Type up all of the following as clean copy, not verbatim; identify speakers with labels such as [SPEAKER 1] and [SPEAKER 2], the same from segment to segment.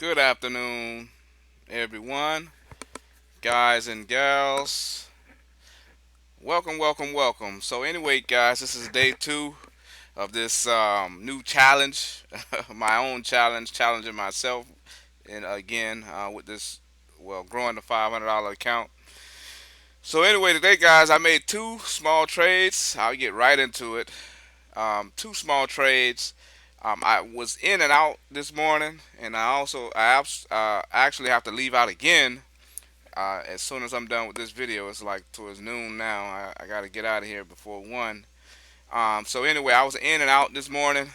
[SPEAKER 1] Good afternoon, everyone, guys and gals. Welcome, welcome, welcome. So, anyway, guys, this is day two of this new challenge, my own challenge, challenging myself, and again with this, growing the $500 account. So, anyway, today, guys, I made two small trades. I'll get right into it. Two small trades. I was in and out this morning, and I actually have to leave out again as soon as I'm done with this video. It's like towards noon now. I got to get out of here before 1. So anyway, I was in and out this morning,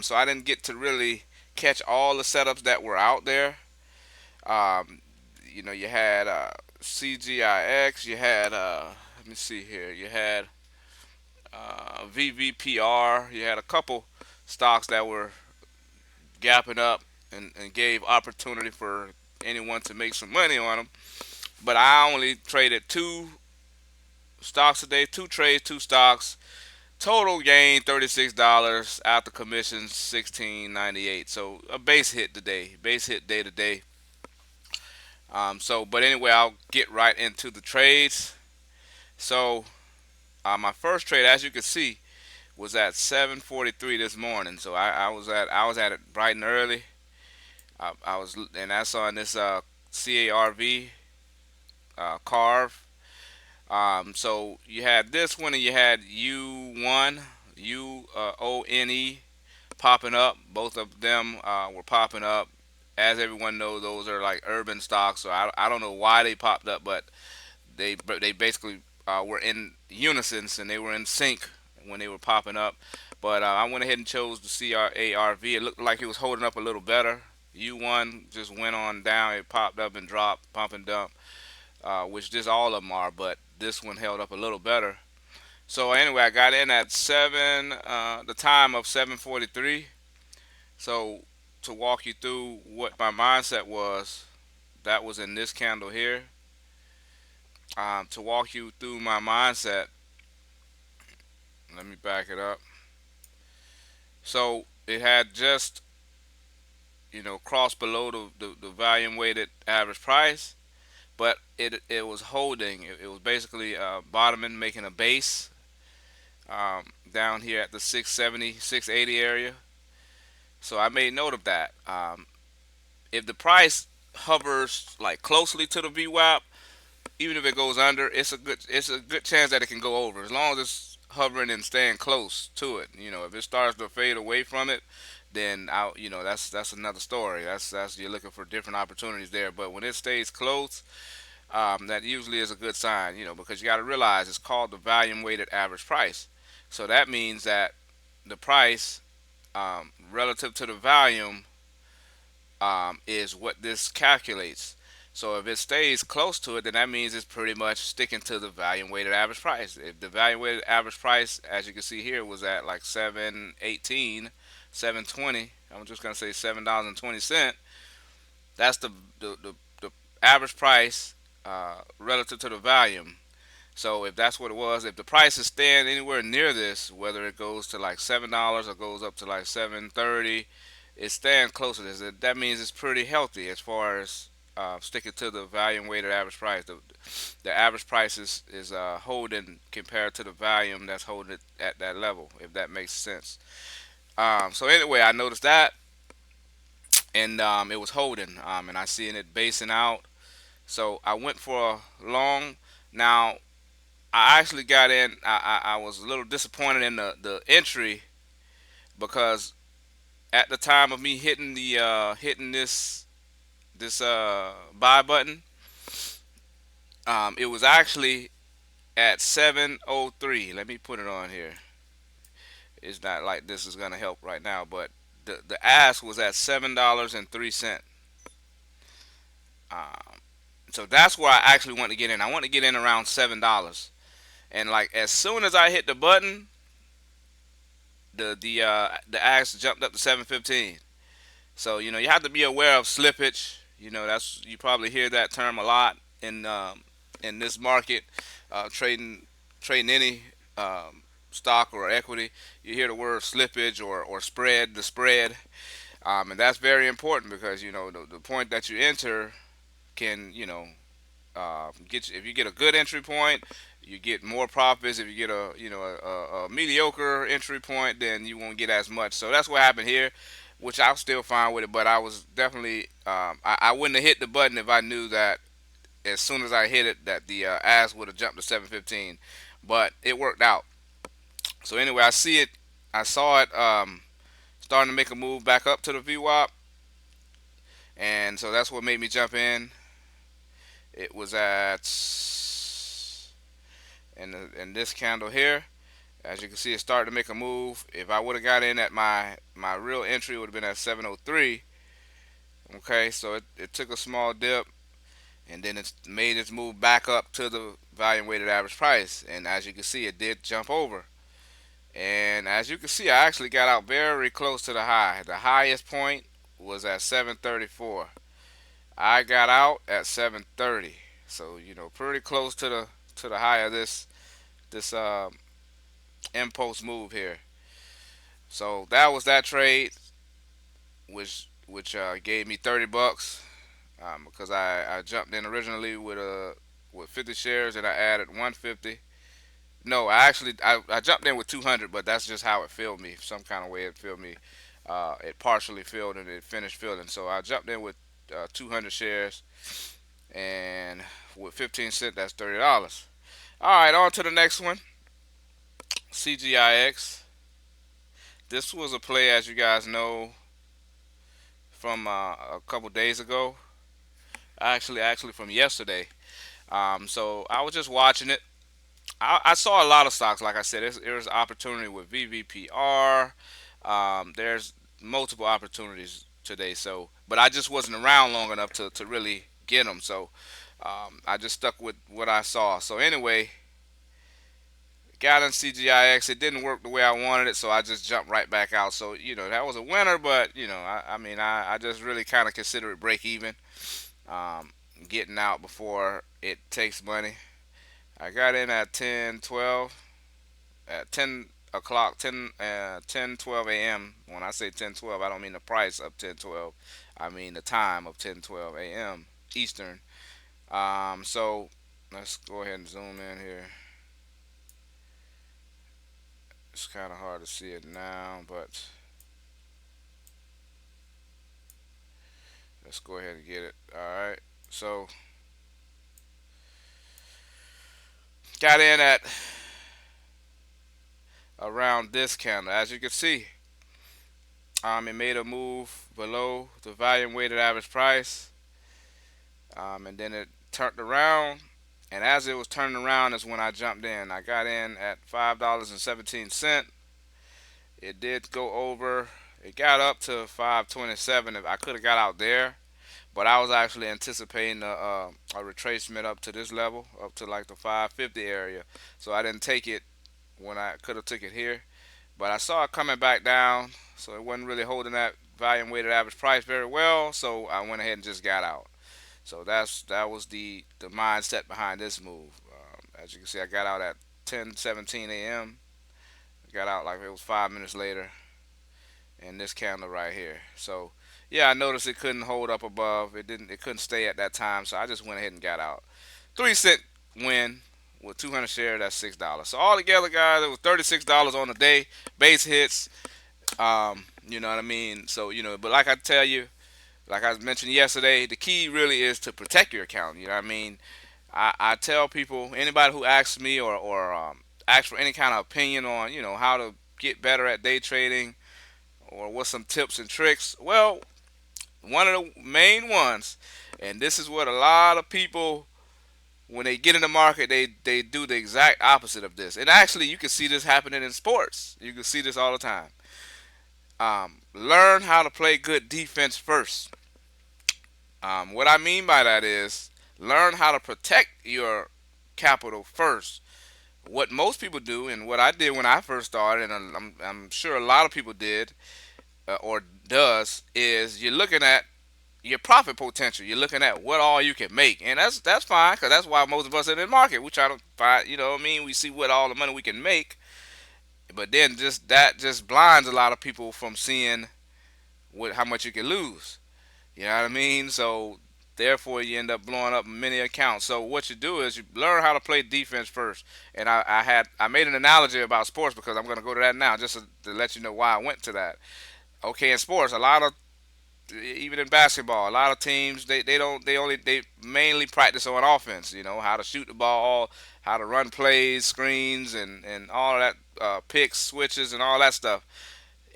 [SPEAKER 1] so I didn't get to really catch all the setups that were out there. Um, you had CGIX, you had, let me see here, you had VVPR, you had a couple stocks that were gapping up and gave opportunity for anyone to make some money on them. But I only traded two stocks today, two trades, two stocks. Total gain $36 after commissions 16.98. So a base hit today, base hit day to day. But anyway, I'll get right into the trades. So my first trade, as you can see, was at 7:43 this morning. So I was at it bright and early. And that's on this CARV carve. So you had this one and you had UONE popping up. Both of them were popping up. As everyone knows, those are like urban stocks. So I don't know why they popped up, but they basically were in unison and they were in sync when they were popping up. But I went ahead and chose the CRARV. It looked like it was holding up a little better. U1 just went on down. It popped up and dropped, pump and dump, which just all of them are. But this one held up a little better. So anyway, I got in at the time of 7:43. So to walk you through what my mindset was, that was in this candle here. To walk you through my mindset, let me back it up. So it had just crossed below the volume weighted average price, but it was holding. It was basically bottoming, making a base down here at the 670, 680 area. So I made note of that. If the price hovers like closely to the VWAP, even if it goes under, it's a good chance that it can go over as long as it's hovering and staying close to it. If it starts to fade away from it, then that's another story. That's you're looking for different opportunities there. But when it stays close, that usually is a good sign. Because you got to realize it's called the volume weighted average price. So that means that the price relative to the volume is what this calculates. So if it stays close to it, then that means it's pretty much sticking to the volume weighted average price. If the volume weighted average price, as you can see here, was at like 7.18, 7.20, I'm just gonna say $7.20. That's the average price relative to the volume. So if that's what it was, if the price is staying anywhere near this, whether it goes to like $7 or goes up to like 7.30, it's staying close to this. That means it's pretty healthy as far as sticking to the volume weighted average price. The average price is holding compared to the volume that's holding it at that level, if that makes sense. So anyway, I noticed that, and it was holding, and I seen it basing out. So I went for a long. Now I actually got in. I was a little disappointed in the entry because at the time of me hitting this buy button, it was actually at 7:03. Let me put it on here. It's not like this is gonna help right now, but the ask was at $7.03. Um, so that's where I actually want to get in. I want to get in around $7, and like as soon as I hit the button, the ask jumped up to 7.15. So you have to be aware of slippage. That's you probably hear that term a lot in this market, trading any stock or equity. You hear the word slippage or spread, the spread. And that's very important because the point that you enter can get you, if you get a good entry point, you get more profits. If you get a mediocre entry point, then you won't get as much. So that's what happened here, which I'm still fine with it. But I was definitely I wouldn't have hit the button if I knew that as soon as I hit it that the ass would have jumped to 715. But it worked out. So anyway, I saw it starting to make a move back up to the VWAP, and so that's what made me jump in. It was at in this candle here. As you can see, it's starting to make a move. If I would have got in at my real entry, it would have been at 703. Okay, so it took a small dip, and then it's made its move back up to the volume weighted average price. And as you can see, it did jump over. And as you can see, I actually got out very close to the high. The highest point was at 734. I got out at 730. So pretty close to the high of this impulse move here. So that was that trade, which gave me $30 because I jumped in originally with 50 shares and I added 150. No, I jumped in with 200, but that's just how it filled me. Some kind of way it filled me. It partially filled and it finished filling. So I jumped in with 200 shares, and with 15 cents, that's $30. All right, on to the next one. CGIX. This was a play, as you guys know, from a couple days ago. Actually from yesterday. So I was just watching it. I saw a lot of stocks. Like I said, there's opportunity with VVPR. There's multiple opportunities today. So, but I just wasn't around long enough to really get them. So I just stuck with what I saw. So anyway, got in CGIX. It didn't work the way I wanted it, so I just jumped right back out. So that was a winner, but I mean I just really kind of consider it break even. Getting out before it takes money. I got in at 10:12 at 10 o'clock 10:12 a.m. When I say 10:12, I don't mean the price of 10:12. I mean the time of 10:12 a.m. Eastern. So let's go ahead and zoom in here. It's kind of hard to see it now, but let's go ahead and get it. All right. So got in at around this candle. As you can see, it made a move below the volume weighted average price, and then it turned around. And as it was turning around, is when I jumped in. I got in at $5.17. It did go over. It got up to 527. If I could have got out there, but I was actually anticipating a retracement up to this level, up to like the 550 area. So I didn't take it when I could have took it here. But I saw it coming back down, so it wasn't really holding that volume weighted average price very well. So I went ahead and just got out. So that was the mindset behind this move. As you can see, I got out at 10:17 a.m. Got out like it was 5 minutes later, in this candle right here. So yeah, I noticed it couldn't hold up above. It couldn't stay at that time. So I just went ahead and got out. 3 cent win with 200 shares. That's $6. So all together, guys, it was $36 on the day. Base hits. You know what I mean. So but like I tell you, like I mentioned yesterday, the key really is to protect your account. You know what I mean. I tell people, anybody who asks me or asks for any kind of opinion on how to get better at day trading or what's some tips and tricks. Well, one of the main ones, and this is what a lot of people, when they get in the market, they do the exact opposite of this. And actually, you can see this happening in sports. You can see this all the time. Learn how to play good defense first. What I mean by that is learn how to protect your capital first. What most people do, and what I did when I first started, and I'm sure a lot of people did or does, is you're looking at your profit potential. You're looking at what all you can make, and that's fine because that's why most of us in the market we try to find. You know what I mean? We see what all the money we can make, but then just blinds a lot of people from seeing with how much you can lose. You know what I mean? So therefore, you end up blowing up many accounts. So what you do is you learn how to play defense first. And I made an analogy about sports because I'm going to go to that now, just to let you know why I went to that. Okay, in sports, a lot of, even in basketball, a lot of teams they mainly practice on offense. You know, how to shoot the ball, how to run plays, screens, and all of that, picks, switches, and all that stuff.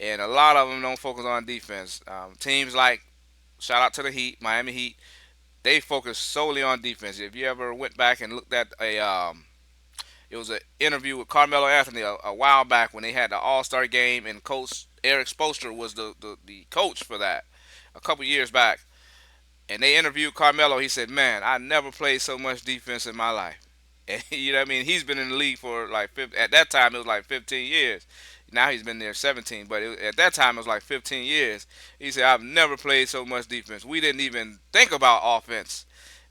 [SPEAKER 1] And a lot of them don't focus on defense. Teams like, shout out to the Heat, Miami Heat, they focus solely on defense. If you ever went back and looked at it was an interview with Carmelo Anthony a while back when they had the All Star game, and Coach Eric Spoelstra was the coach for that a couple years back. And they interviewed Carmelo. He said, "Man, I never played so much defense in my life." And, you know what I mean? He's been in the league for like 50, at that time it was like 15 years. Now he's been there 17, but at that time it was like 15 years. He said, "I've never played so much defense. We didn't even think about offense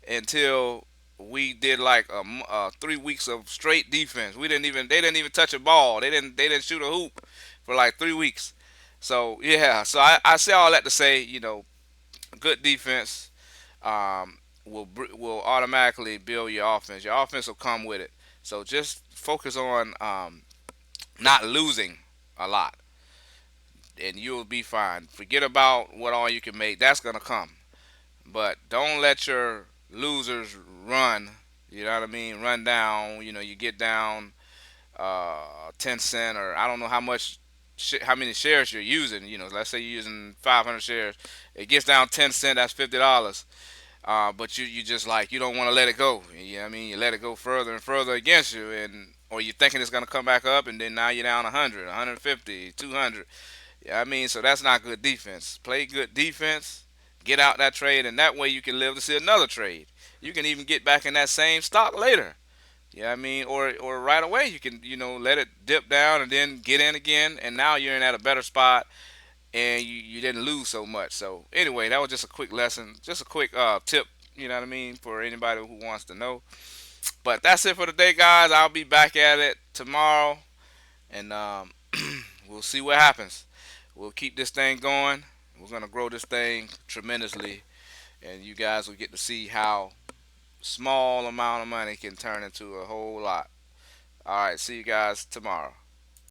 [SPEAKER 1] until we did like 3 weeks of straight defense. They didn't even touch a ball. They didn't shoot a hoop for like 3 weeks." So yeah, so I say all that to say, good defense will automatically build your offense. Your offense will come with it. So just focus on not losing a lot, and you'll be fine. Forget about what all you can make. That's gonna come, but don't let your losers run. You know what I mean? Run down. You get down 10 cent, or I don't know how many shares you're using. Let's say you're using 500 shares. It gets down 10 cent. That's $50. But you just like, you don't want to let it go. You know what I mean? You let it go further and further against you, and or you're thinking it's gonna come back up, and then now you're down 100, 150, 200. Yeah, I mean, so that's not good defense. Play good defense, get out that trade, and that way you can live to see another trade. You can even get back in that same stock later. Yeah, I mean, or right away you can let it dip down and then get in again, and now you're in at a better spot, and you didn't lose so much. So anyway, that was just a quick lesson, just a quick tip. You know what I mean, for anybody who wants to know. But that's it for today, guys. I'll be back at it tomorrow, and we'll see what happens. We'll keep this thing going. We're gonna grow this thing tremendously, and you guys will get to see how small amount of money can turn into a whole lot. All right, see you guys tomorrow.